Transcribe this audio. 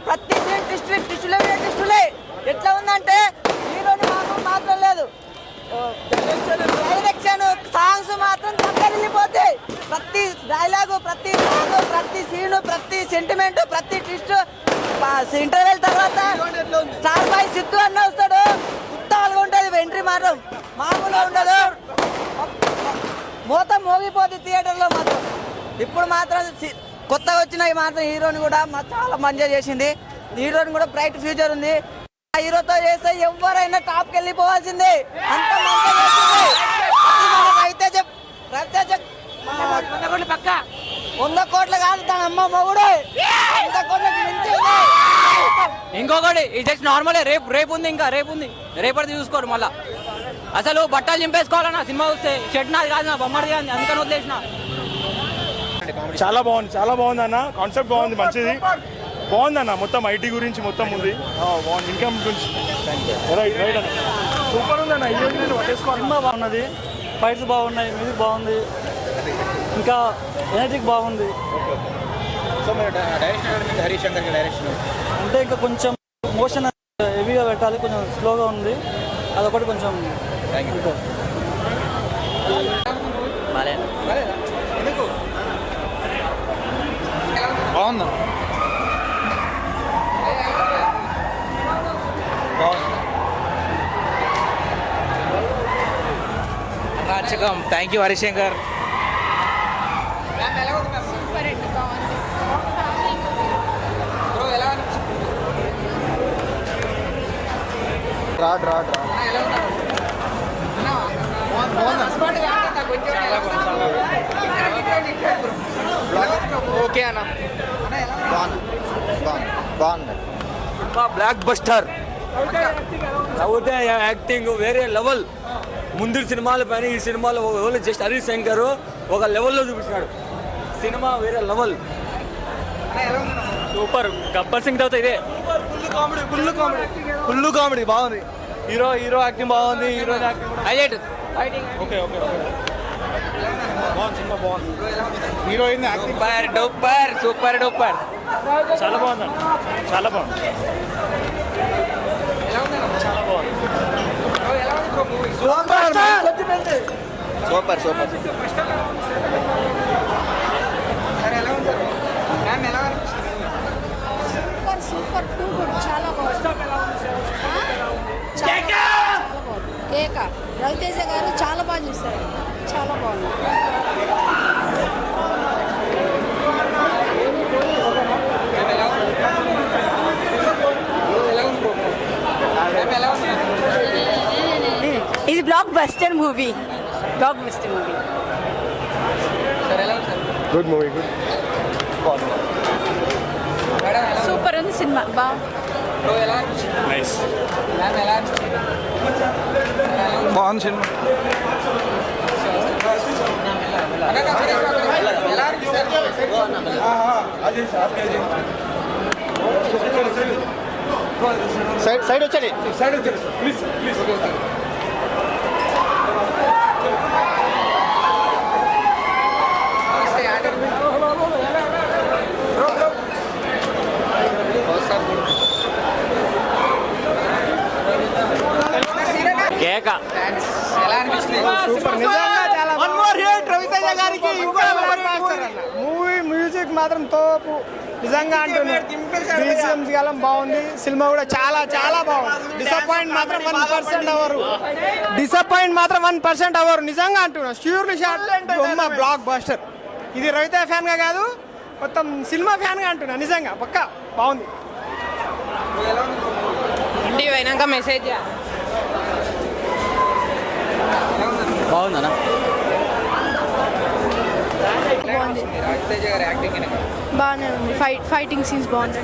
ప్రతి టిస్టులే ఎట్లా ఉందంటే హీరోని మాత్రం లేదు, డైరెక్షన్ సాంగ్స్ మాత్రం వెళ్ళిపోతాయి. ప్రతి డైలాగు, ప్రతి సాంగ్, ప్రతి సీను, ప్రతి సెంటిమెంట్, ప్రతి ట్విస్ట్. ఇంటర్వెల్ తర్వాత స్టార్ బాయ్ సిద్ధు అన్న వస్తాడు, ఉత్తాలుగా ఉంటుంది. ఎంట్రీ మాత్రం మామూలుగా ఉండదు, మొత్తం మోగిపోతుంది థియేటర్లో మాత్రం. ఇప్పుడు మాత్రం కొత్తగా వచ్చిన మాత్రం హీరోని కూడా చాలా మంచిగా చేసింది. హీరోని కూడా బ్రైట్ ఫ్యూచర్ ఉంది. ఆ హీరోతో చేస్తే ఎవరైనా టాప్కి వెళ్ళిపోవాల్సిందే, అంత మంచిగా పక్క 100 కోట్ల కాదు తన అమ్మ మొగుడు 100 కోట్లకి మించి. ఇంకొకటి ఇది జస్ట్ నార్మలే. రేపు ఉంది, ఇంకా రేపు ఉంది, రేపటి చూసుకోరు. మళ్ళా అసలు బట్టలు చింపేసుకోవాలన్నా సినిమా వస్తే. షెడ్ నాది కాదు, నా బొమ్మది కాదు, అందుకని వదిలేసిన. చాలా బాగుంది అన్న. కాన్సెప్ట్ బాగుంది, మంచిది బాగుంది అన్న. మొత్తం ఐటీ గురించి మొత్తం ఉంది, బాగుంది. ఇన్కమ్ గురించి రైట్ అన్న, సూపర్ ఉంది అన్న. సినిమా బాగున్నది, ఫైట్స్ బాగున్నాయి, మ్యూజిక్ బాగుంది, ఇంకా ఎనర్జిక్ బాగుంది. అంటే ఇంకా కొంచెం మోషన్ హెవీగా పెట్టాలి, కొంచెం స్లోగా ఉంది, అదొకటి కొంచెం. బాగుందా? రాచకం. Thank you Harishankar. ఓకే అన్న, బాగుంది. Blockbuster. నవ్వుతే యాక్టింగ్ వేరే లెవెల్. ముందు సినిమాల పైన ఈ సినిమాలో జస్ట్ హరీష్ శంకర్ ఒక లెవెల్లో చూపించాడు. సినిమా వేరే లెవెల్, సూపర్. గబ్బర్ సింగ్ తర్వాత ఇదే ఫుల్ కామెడీ బాగుంది. హీరో యాక్టింగ్ బాగుంది, హీరోయిన్ యాక్టింగ్ హైలైట్. ఓకే బాగుంది, సినిమా బాగుంది. Heroine acting super duper. చాలా బాగుంది అన్న, చాలా బాగుంది. సూపర్ టూ గుడ్, చాలా బాగుంది. కేక రవితేజ గారు చాలా బాగా చూస్తారు, చాలా బాగుంది. ఇది block buster movie. Good movie, super ఉంది సినిమా, నైస్. బాగుంది సినిమా. సైడ్ వచ్చాడు ప్లీజ్. కేక. సూపర్, నిజంగా చాలా. వన్ మోర్ హిట్ రవితేజ గారికి. మూవీ మ్యూజిక్ మాత్రం తోపు, నిజంగా అంటున్నాను. బాగుంది, సినిమా కూడా చాలా బాగుంది. డిసప్పాయింట్ మాత్రం 1% అవ్వరు, నిజంగా అంటున్నా. ష్యూర్లీ షాట్ బొమ్మ బ్లాక్ బస్టర్. ఇది రవితేజ ఫ్యాన్ గా కాదు, మొత్తం సినిమా ఫ్యాన్ గా అంటున్నా, నిజంగా పక్కా బాగుంది. ఇంటికి పోయినాక మెసేజ్ బాగుందన్నా. బాగానే ఉంది, ఫైటింగ్ సీన్స్ బాగుంది.